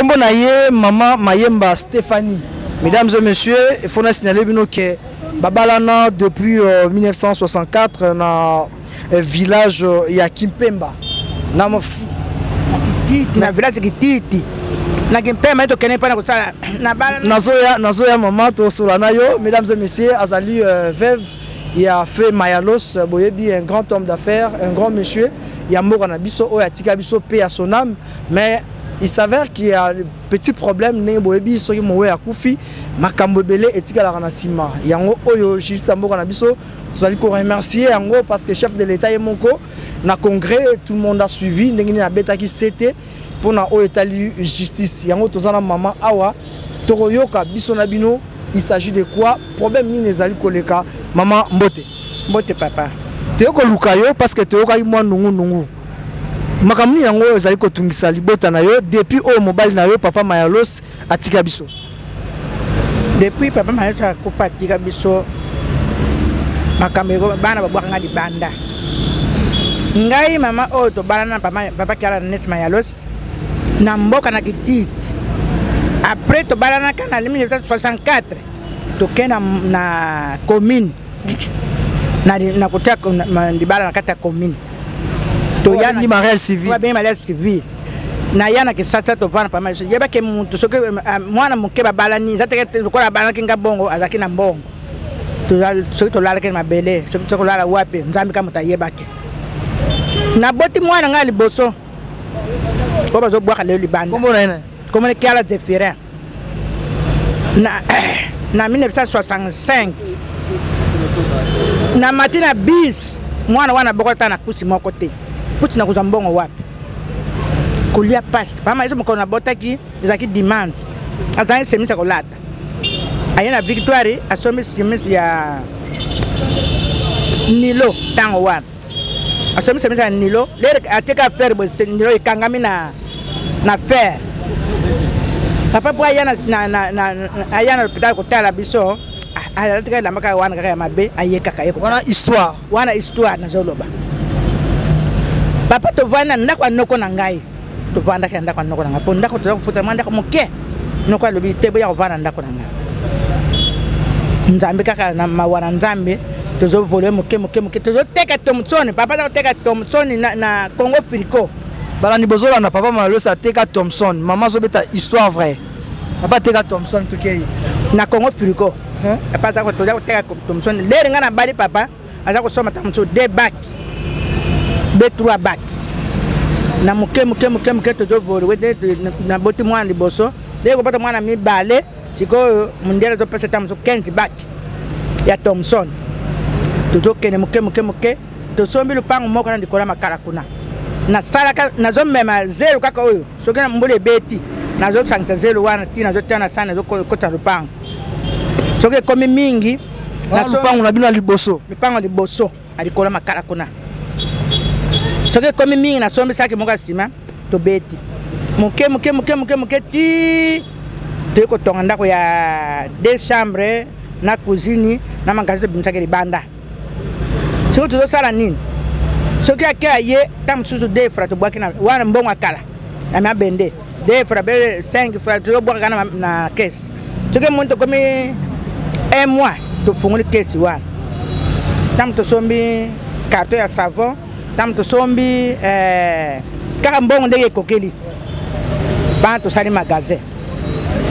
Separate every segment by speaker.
Speaker 1: Combo Naye, maman Mayemba Stéphanie. Mesdames et messieurs, il faut signaler que Babalana depuis 1964 dans le village ya Kimpemba. Na
Speaker 2: village Kititi. Na Kimpemba to kene pana kusala na bala
Speaker 1: nazoya maman to solanayo. Mesdames et messieurs, azali Veuve, il a fait Mayalos, boyebi un grand homme d'affaires, un grand monsieur. Il y a mort en abisso o atika biso paix à son âme, mais il s'avère qu'il y a un petit problème né boyebi so ki mowe akufi makambo belé etika la ranasima. Yango oyo juste mort en abisso, nous allons remercier yango parce que chef de l'état est monko na congrès tout le monde a suivi ndengini na beta ki c'était pour na o étali justice. Yango tozana maman awa toroyoka biso na bino, il s'agit de quoi? Problème ni nezali koleka maman mbote.
Speaker 2: Mbote papa.
Speaker 1: Teko lukayo parce que teko kai mwa nungu. Makamni yango ezali ko tungisa libota na yo depuis o Mobali na yo papa Mayalos atika biso.
Speaker 2: Depuis papa Mayalos akupa atika biso makamego bana babwaka di banda. Ngai mama o to bana papa kiala net Mayalos na mboka na Kititi. Après to bana kana 1964 to kena na commune. Na kutaka di bala na kata commune. To yana
Speaker 1: ni mariage civil.
Speaker 2: Wa bien mariage civil. Na yana ke sasa to vana pa maisha. Yeba ke muntu soke mwana muke babala ni zateke ko la bala kinga bongo azaki na mbongo. To soke to lala ke mabele, soke to lala wapi nzambi kama tayeba ke. Na boti mwana ngali boso. Ko bazo bwaka le libanda.
Speaker 1: Kombo na ina.
Speaker 2: Comme les kiala différents. Na 1965 na matina bis mwana wana bokota na kusi moko te kusi na kuzambongo wapi kulia past pama hizo mko na botaki zaki demands azani semisa kolata ayena victoire asomi semisi ya nilo tango wana asomi semisa nilo lere ateka faire bo nilo ikangami na faire papa po ayana na ayana hospital kotala biso alatika la maka wana kaka mabe ayeka kaka wana histoire na zoloba papa to vana ndako anoko na ngai to vanda ka ndako anoko na ngai po ndako to futa manda ko moke noko lobi tebo ya vana ndako na ngai nzambe kaka na mawana nzambe to zo vole moke to zo teka Thompson papa to teka Thompson na Congo Frico
Speaker 1: bala ni bozola na papa Mayalos teka Thompson maman zo beta histoire vraie papa teka Thompson to kei
Speaker 2: na Congo Frico. Pas à côté de Thompson. Les gens na bali papa, à ça que somme Thompson 2 bacs, B3 bacs. Na muke to do volo na boti mwana liboso. Les ko bota mwana mi balé, siko mundial zo pesa Thompson 15 bacs. Ya Thompson. To do kene muke to sombi lupango moko na dikola makala kuna. Na sala na zo mema zero kaka oyo. So kana mbole beti. Na zo sangisa zero wana tina zo tana sana zo kota lupango. Soke komi mingi
Speaker 1: na lupango na bino liboso
Speaker 2: lupango liboso alikola makala kuna soke komi mingi na sombi saki moka sima to beti muke ti to ko tonga ndako ya 2 chambres na cuisine na magasin de binsake libanda soke to sala nini soke akia ye tam susu de fra to bwaki na wana mbongo akala na mabende de fra be 5 fra to bwaka na caisse soke monto komi un mois to funguli kesi wana tam to sombi carton ya savon tam to sombi kaka mbongo ndenge kokeli ba to sali magasin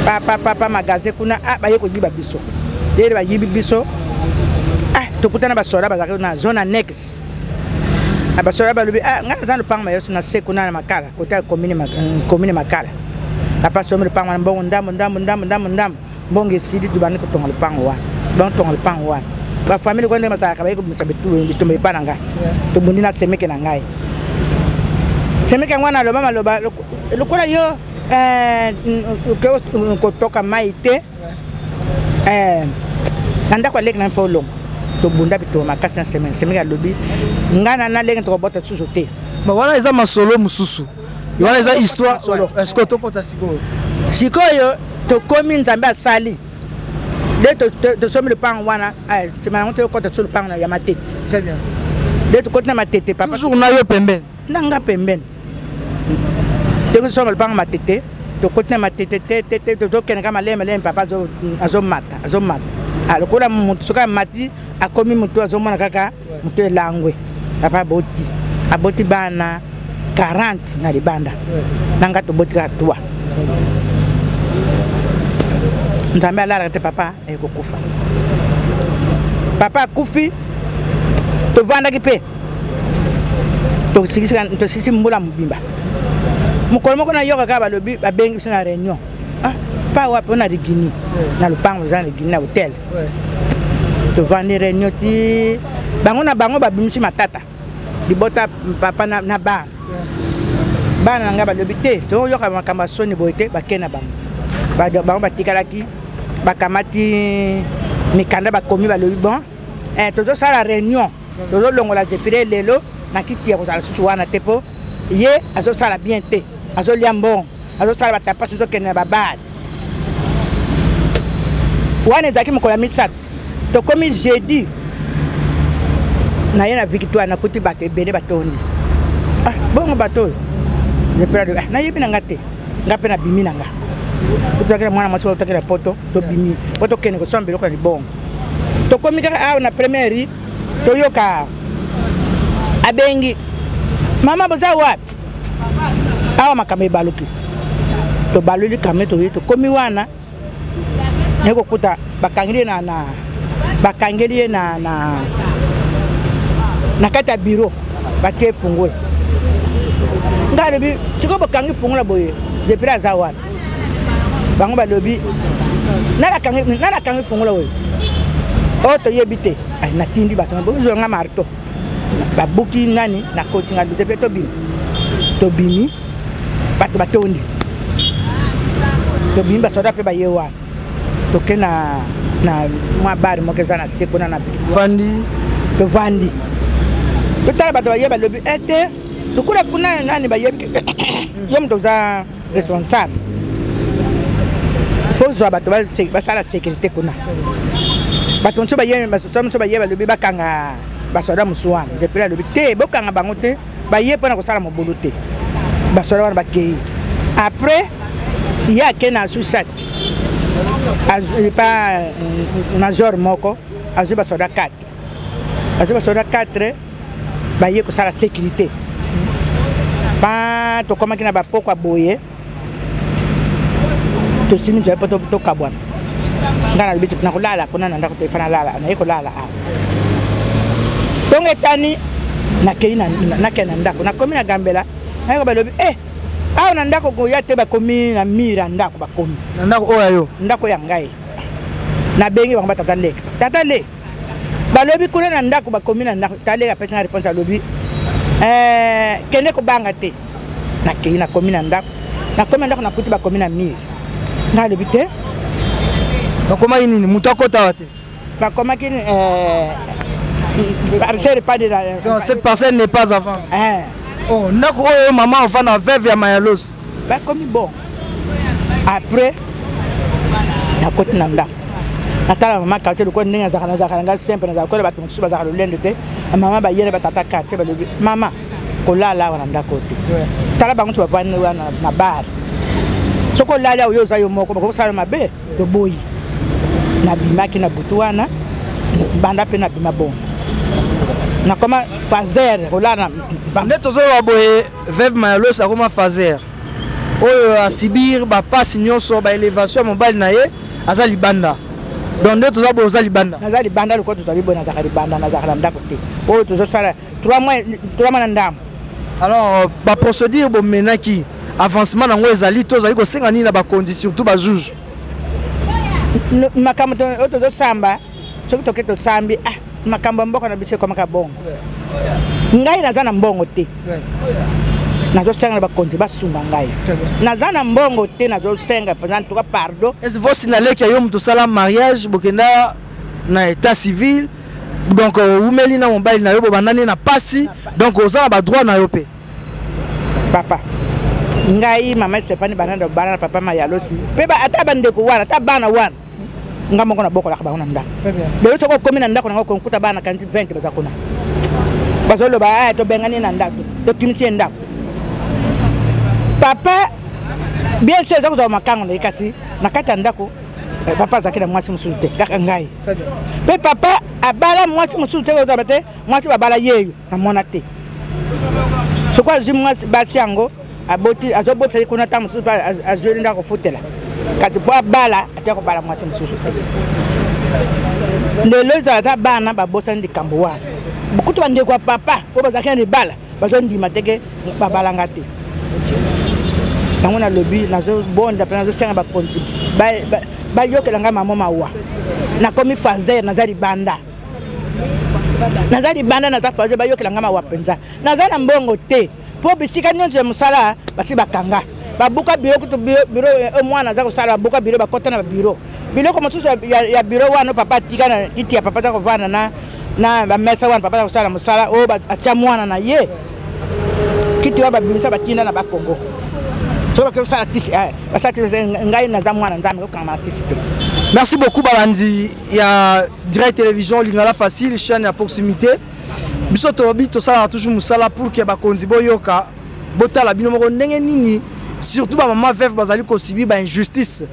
Speaker 2: papa magasin kuna ba yeko yiba biso dele ba yibi biso to kutana ba sora ba zaka na zone annex aba sora ba lubi ngana zanu pang Mayalos na sekuna na makala kota commune makala papa sombi pang mbongo ndam bonge sidi dubani ko tongal pangwa bon tongal pangwa ba famille ko ndema saka ba ko misabetu to me pananga to bundina semeke na ngai semeke ngwana lo mama lo ba lo kola yo ko toka maite anda ko lek na folom to bunda bito makasa semeke lobi ngana na lek to bota susu te
Speaker 1: ba wala eza masolo mususu wana eza histoire est-ce que to kota sikoyo to komi nzambe asali de to somi le pan wana c'est maintenant to kota sur le pan ya matete très bien
Speaker 2: de to kota matete papa
Speaker 1: toujours na yo pembeni
Speaker 2: nanga pembeni de to somi le pan matete to kotna matete to kenga malema papa azomata alors kola mutu soka mati akomi mutu azomona kaka mutu elangwe papa aboti bana 40 na libanda nanga to boti ka 3 nzambe alala te papa ekokufa papa kufi to vanda kipe to sisi mbula mbimba mukolo moko na yoka ka balobi babengi sina réunion pa wapi on a Guinée na Lopango za Guinée na hotel to vandi réunion ti bango babimisi matata libota papa na bana nga balobi te to yoka makamba soni boite bakena bango batikalaki bakamati mikanda bakomi balobi bon tozo sala réunion tozo longola zefire lelo na kiti ya kozala susu wana tepo ye azo sala bien te azo liambon azo sala batapa susu kene babad wana zaki mukola misat to komi jeudi na yena victoire na kuti bato ebele batondi bongo bato je pera na yebi nanga te ngape na bimi nanga utakira mwana maso utakira poto to bimi poto kene ko sombe ko ni bongo to komi ka na première to yoka abengi mama boza wapi awa makame baluki to baluli kame to yeto komi wana neko kuta bakangeli na kata bureau batie fungula ngale bi chiko bakangi fungula boye je pira za wana bango balobi nala kangi fungula boye oto yebite ay natindi batanga bozo nga marto babuki nani na koti nga bize to bimi bato batondi to bimi basoda pe bayewa to kena na mwa bari mokeza na sekona na
Speaker 1: vandi
Speaker 2: to vandi to tala bato bayeba lobi ete to kula kuna nani bayebi yom to za responsable faut zo bato ba sala sécurité kuna bato nso bayeba lobi bakanga basoda musuwana je pela lobi te bokanga bango te baye pona ko sala mobulu te basoda wana bakei après il y a kena susat pas major moko azu basoda 4 baye ko sala sécurité pa to koma kina ba poko boye to simi je poto to kabwana ngana bitu na kulala kuna nanda ko tefana lala na iko lala donc etani na keina na kena ndako na komi na gambela ayo balobi awo na ndako ko yate ba komi na mira ndako ba komi
Speaker 1: na ndako oyo
Speaker 2: ndako ya ngai na bengi ba tata le balobi kuna na ndako ba komi na ndako tale ya pesa réponse alobi kene ko banga te na keina komi na ndako na kuti ba komi na mira na lobi te
Speaker 1: bakoma nini mutakota wate
Speaker 2: bakoma kini parcelle pas de la
Speaker 1: cette parcelle n'est pas avant oh ndako oyo maman enfant na veuve ya Mayalos
Speaker 2: bakomi bon après na koti na ndako natala mama quartier ko ndinga zakana ngal simple na ko bato musuba zakalo lendo te mama ba yele batata quartier ba lobi mama ko lala wana ndako te tala bango to ba na bar soko lala oyo za yo moko ko sala mabe to boyi na bimaki na butuana banda pe na bima bon na koma fazer olana
Speaker 1: neto zo boye veuve Mayalos akoma fazer oyo asibir ba passe nyonso ba élévation Mobali Naye azali banda donc neto zo boza libanda
Speaker 2: nazali banda loko to zali bona zakali banda na zakala ndako te oyo to zo sala 3 mois na ndam
Speaker 1: alors ba procédure bo menaki avancement nango ezali to zali ko senga ni na ba conditions surtout ba juge
Speaker 2: makambo to samba soki to keto sambi makambo mboko na bise koma ka bongo ngai nazana mbongo te nazo senga ba konti basunga ngai nazana mbongo te nazo senga pendant tout pardon
Speaker 1: est-ce vos signalé que yo mtu sala mariage bokenda na état civil donc umeli na Mobali na yo bandani na pasi donc ozana ba droit na yo pe
Speaker 2: papa ngai mama Stéphanie banana bana papa Mayalos pe ba ata bande ko wana ata bana wana ngamo kona boko la ka bana nda leo soko komi na ndako na ko nkuta bana kanti 20 baza kuna bazolo ba to Bengani na ndako to kimisi ndako papa bien sûr ça ko za makango na ikasi na kata ndako papa zakina mwasi musulite kaka ngai pe papa abala mwasi musulite ko tabate mwasi babala yeyo na mona te so kwa zi mwasi basi yango aboti azobota kuna tamu musulite azoli ndako futela kati po abala atako bala mwasi musulite lelo za bana babosa ndi kamboa bukutu bande kwa papa po bazakina ni bala bazo ndi mateke babala ngate tango na lobby nazo bonda pe nazo senga ba konti ba yokelanga mama mawa na komi fazer nazali banda naza fazer ba yokelanga mawa penza nazala mbongo te po bisika nyonzo musala basi bakanga babuka biro kutu biro mwana za kusala babuka biro bakota na biro ko mosusu ya biro wana papa tika na titi ya papa za kovana na ba mesa wana papa za kusala musala o acha mwana na ye kiti wa babimisa batinda na bakongo.
Speaker 1: Merci beaucoup Balandi. Il y a Direct Télévision, Lingala Facile, chaîne à proximité. Bisoto bito sala toujours musala pour que bakonzi boyoka botala bino moko ndenge nini surtout ba maman Veuve bazali ko sibi ba injustice.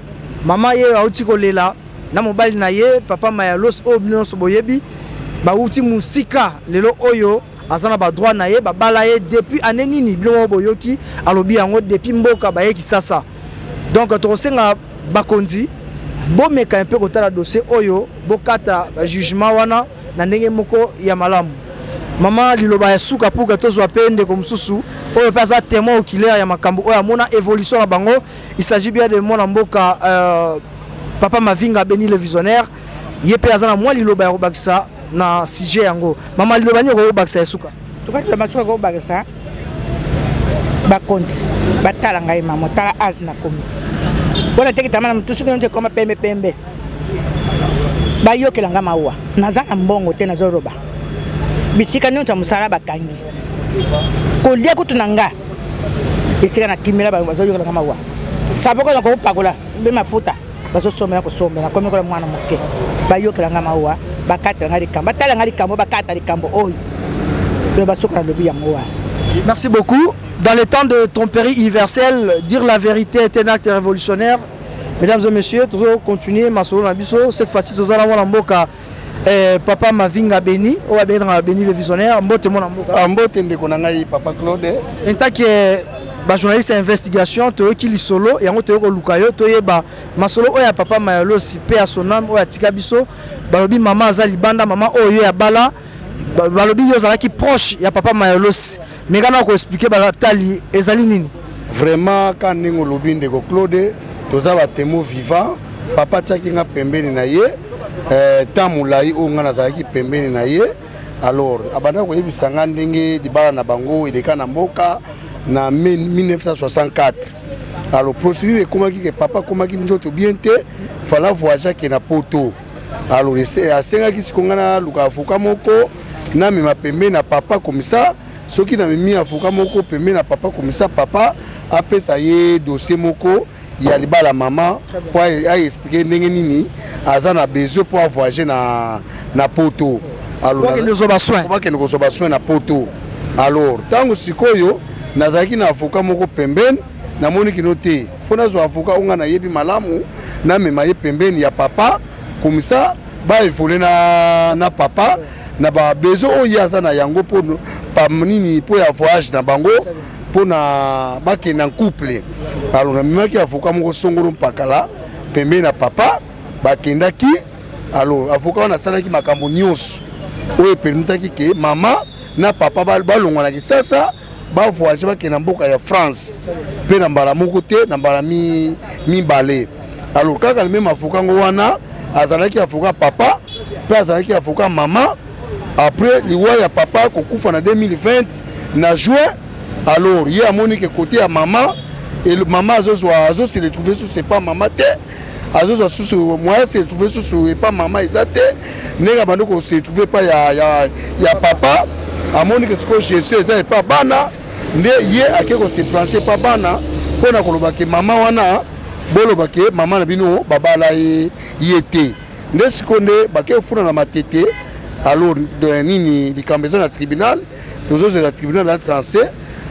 Speaker 1: Maman ye auti ko lela na Mobali Naye papa Mayalos o bino so boyebi ba uti musika lelo oyo azana ba droit Naye ba balaye depuis année nini bilo boyoki alobi yango depuis mboka ba yeki sasa. Donc to senga bakonzi bo meka un peu kotala dossier oyo bokata ba jugement wana na ndenge moko ya malamu. Mama liloba ya suka puka tozwa pende ko mususu oyo pesa témoin oculaire ya makambo oyo amona évolution na bango. Il s'agit bien de mon mboka papa Mavinga Beni le visionnaire yepe azana moi liloba ya robakisa na sujet yango. Mama liloba ni ko bakisa suka
Speaker 2: tukati la masuka ko bakisa ba konti batala ngai mama tala azna komi bona teki tamana mtusuka nje koma pembe ba yokelanga mawa nazana mbongo te nazoroba bisika nyonta musala bakangi kolia kutunanga bisika na kimela bazo yokelanga mawa saboko na ko pakola be mafuta bazo somela ko somela komi ko mwana moke ba yokelanga mawa bakata ngari kamba tala ngari kambo bakata likambo oyo be basuka lobi yango.
Speaker 1: Merci beaucoup. Dans le temps de ton péri universel, dire la vérité est un acte révolutionnaire. Mesdames et messieurs, toujours continuer ma solo nabiso. Cette fois-ci, nous allons voir mboka papa Mavinga Beni, ou Benga Beni le visionnaire. Mbote mon mboka.
Speaker 3: Mbote ndeko nangai papa Claude.
Speaker 1: En tant que journaliste d'investigation, tu es qui li solo et en tu es au Lukayo, tu es ba ma solo oya papa Mayalos paix à son âme oya tika biso. Balobi maman azali banda maman oyo ya bala. Balobi yozala qui proche ya papa Mayalos. Mais quand on expliquer balatali ezali nini?
Speaker 3: Vraiment quand ningo lobi ndeko Claude, toza ba témoin vivant, papa tiaki nga pembeni na ye, tamulai o nga nazalaki pembeni na ye. Alors abanda ko yebisanga ndenge dibala na bango ileka na mboka na 1964. Alors procédure komaki ke papa komaki njoto bien te, fala voyager ke na poto. Alors c'est asenga ki sikongana luka avocat moko na mema pembeni na papa comme ça. Ce qui n'a mis à Fouka Moko, permet à papa comme ça, papa a fait ça y est dossier Moko, il y a la maman pour expliquer Nengenini, Azan a besoin pour voyager na poto. Alors,
Speaker 1: pour que nous avons
Speaker 3: besoin na poto. Alors, tant que Sikoyo, Nazaki na Fouka Moko Pemben, na Monique noté, Fona zo avocat on a yebi malamu, na memaye Pemben ya papa, comme ça, bah il faut na papa. Na ba bezo o yaza na yango po pa nini po ya voyage na bango po na ba ke na couple. Alors na mimaki avocat moko songolo mpakala pembe na papa ba kendaki. Alors avocat na salaki makambo nyos o epermitaki ke mama na papa ba longwana ki sasa ba voyage ba ke na mboka ya France pe na mbala moko te na mbala mi balé. Alors kaka le même avocat ngo wana azalaki avocat papa pe azalaki avocat mama. Après, il y a papa qui a en 2020, na juin. Alors, il y a mon côté à maman. Et le maman a se retrouvé sur ses pas maman. Moi, se retrouvé sur ses pas maman. Il se retrouvé pas il y a papa. À mon que je suis pas Bana. Il y a quelqu'un qui se branché pas Bana. Pour que maman wana. Bolobake maman nabino baba la yete. N'est-ce qu'on est baké funa na matete. Alors, nini, les cambaisons à tribunal, nous autres, le tribunal a tranché.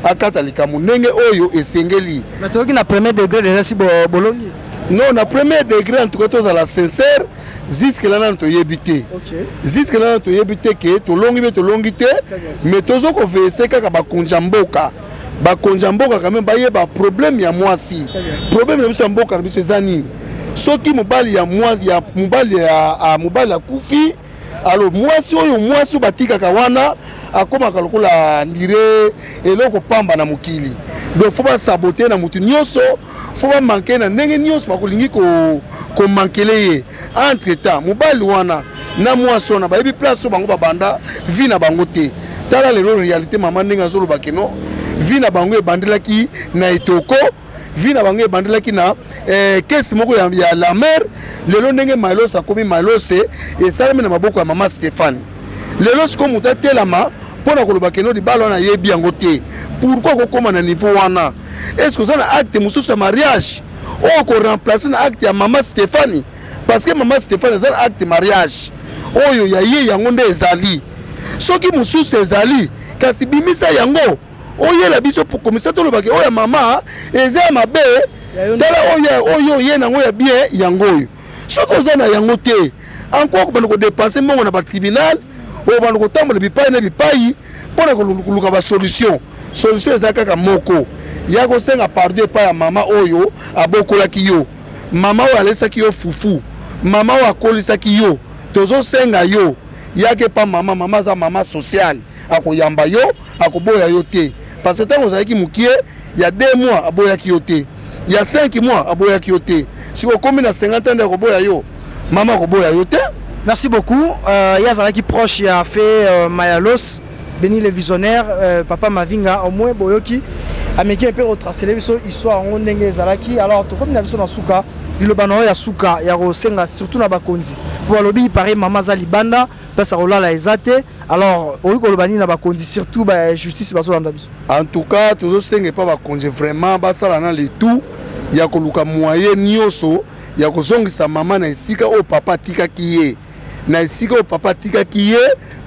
Speaker 3: akata likamu ndenge oyo esengeli.
Speaker 1: Mais toi qui na premier degré déjà si bolongi.
Speaker 3: Non, na premier degré en tout cas tous à la sincère jusque là nan to yebité.
Speaker 1: OK.
Speaker 3: Jusque là nan to yebité que to longi te mais tozo ko vese kaka ba konjamboka. Ba konjamboka quand même ba yeba problème ya mwasi. Problème ya biso mboka na biso ezani. Soki mobali ya mwasi ya mobali ya mobali ya kufi alors mwasi oyo mwasi batika kawana akoma kalokola ndire eloko pamba na mokili. Donc faut pas saboter na mutu nyonso, faut pas manquer na ndenge nyonso bakolingi ko mankele entre temps mobali wana na mwasi wana ba yebi place bango babanda vi na bango te. Tala lelo réalité mama ndenge zolo bakeno vi na bango ebandelaki na etoko vi na bango ebandelaki na kesi moko ya la mer lelo ndenge Mayalos akomi Mayalos esalami na maboko ya mama Stéphane lelo siko muta telama pona koloba keno di balo na yebi yango te. Pourquoi kokoma na niveau wana? Est-ce que ça na acte mususu ya mariage o ko remplacer na acte ya mama Stéphane? Parce que mama Stéphane ça acte mariage oyo ya ye yango nde ezali soki mususu ezali kasi bimisa yango oye la biso pour commissaire to lobaki oya mama eza mabe tala oyo ye nango ya bien yango oyo soki ozana yango te encore ko bana ko dépenser mongo na ba tribunal o bana ko tambola bipai na bipai pona ko luka ba solution eza kaka moko ya ko senga pardon pa ya mama oyo abokolaki yo mama oyo alesaki yo fufu mama oyo akolisaki yo tozo senga yo yake pa mama za mama social akoyamba yo akoboya yo te parce que tant ozalaki mukie ya 2 mois aboyaki yo te ya 5 mois aboyaki yo te si okomi na 50 ans akoboya yo mama akoboya yo te.
Speaker 1: Merci beaucoup. Yazala qui proche il a fait Mayalos Béni le visionnaire papa Mavinga au moins boyoki ameki un peu retracer l'histoire en ndenge zalaki alors to comme na biso na suka bilobano ya suka ya rosenga surtout na bakonzi pour lobi pareil mama za libanda pesa rolala ezate alors oyiko lobani na bakonzi surtout ba justice baso landa biso.
Speaker 3: En tout cas tozo senge pa bakonzi vraiment basala na le tout ya koluka moyen nyoso ya kozongisa mama na esika o papa tika kiye na esika o papa tika kiye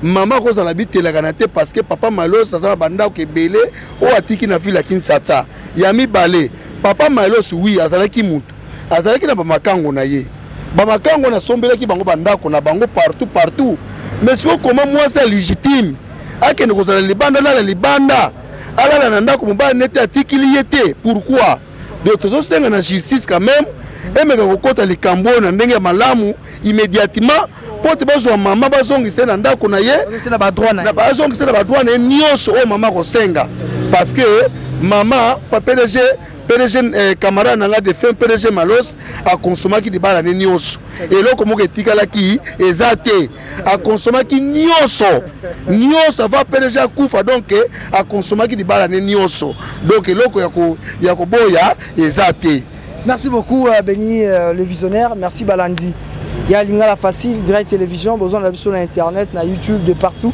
Speaker 3: mama ko za bitela kana te parce que papa Mayalos azala banda ko ebele o atiki na ville ya Kinshasa ya mibale papa Mayalos oui azalaki mutu azalaki na bamakango na ye bamakango na sombelaki bango bandako na bango partout mais siko comment moi c'est légitime akende ko za libanda na libanda ala na ndako mobali nete atikili yete pourquoi de tozo senga na justice quand même et me ko kota likambo na ndenge malamu immédiatement pote bazwa mama bazongisa na ndako na ye
Speaker 1: c'est la ba droit na
Speaker 3: bazongisa na ba droit na nyonso o mama ko senga parce que mama pa PDG camarade nanga de fin PDG Mayalos a consommé qui dibala ne nyonso eloko moko etikala ki ezate a consommé ki nyonso va PDG akufa donc a consommé qui dibala ne nyonso donc eloko ya ko boya ezate.
Speaker 1: Merci beaucoup Béni le visionnaire, merci Balandi. Il y a l'ingala facile, direct télévision, besoin de sur internet, na YouTube, de partout.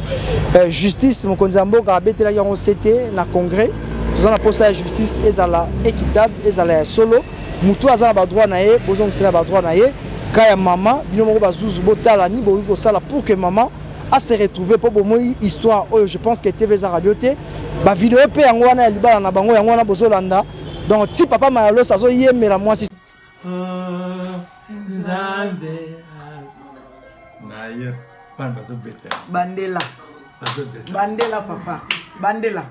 Speaker 1: Justice, mon konzambo, garabete la yon CT, na congrès. Tout ça, poste la justice, ezala équitable, ezala solo. Moutou azala ba droit naye, besoin de ba droit naye. Kaya maman, bino mo ba zuzu botala ni bo ko sala pour que maman a se retrouver pour bon histoire. Je pense que TV za radio te, ba vidéo pe yango wana libala na bango yango wana bozolanda. Donc si papa Mayalos azo yemela moi si
Speaker 4: Nzambe Naye
Speaker 2: Bandela Bandela papa Bandela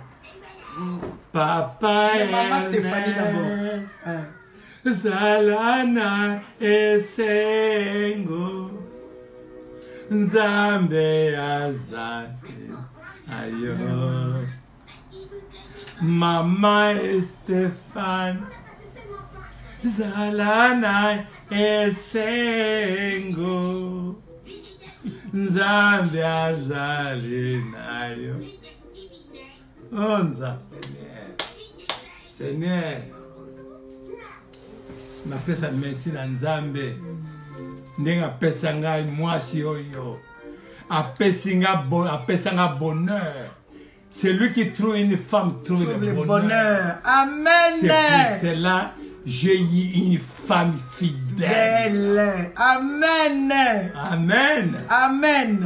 Speaker 4: Papa
Speaker 2: Maman Stéphanie d'abord
Speaker 4: Zalana esengo Nzambe azate ayo Mama Stéphane Zalana esengo Nzambe azali nayo Onza Seigneur ma pesa merci na Nzambe ndenga pesa ngai mwasi oyo apesa nga bonheur. C'est lui qui trouve une femme, trouve le bonheur.
Speaker 2: Amen.
Speaker 4: C'est pour cela j'ai eu une femme fidèle.
Speaker 2: Amen.
Speaker 4: Amen.
Speaker 2: Amen.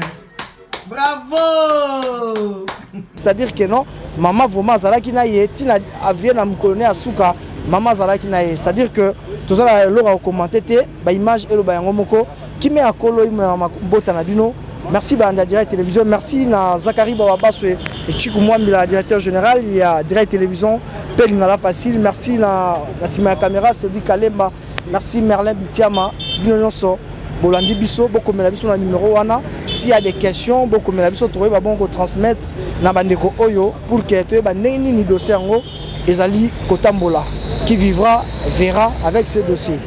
Speaker 2: Bravo.
Speaker 1: C'est-à-dire que non, maman vraiment azalaki na ye tina avie na mkolone asuka maman azalaki na ye, c'est-à-dire que tozala lora commenter te ba image elo ba yango moko qui met akolo ima mbota na bino. Merci Banda Direct Télévision, merci na Zakari Babaswe et Chikou Mwambi la directeur général, il y a Direct Télévision Pelingala Facile, merci na Sima Caméra Cédric Kalemba, merci Merlin Bitiama bino nyonso bolandi biso boko mela biso na numéro wana. S'il y a des questions boko mela biso trouver ba bon ko transmettre na bandeko oyo pour que to ba nini ni dossier ngo ezali kotambola, qui vivra verra avec ce dossier.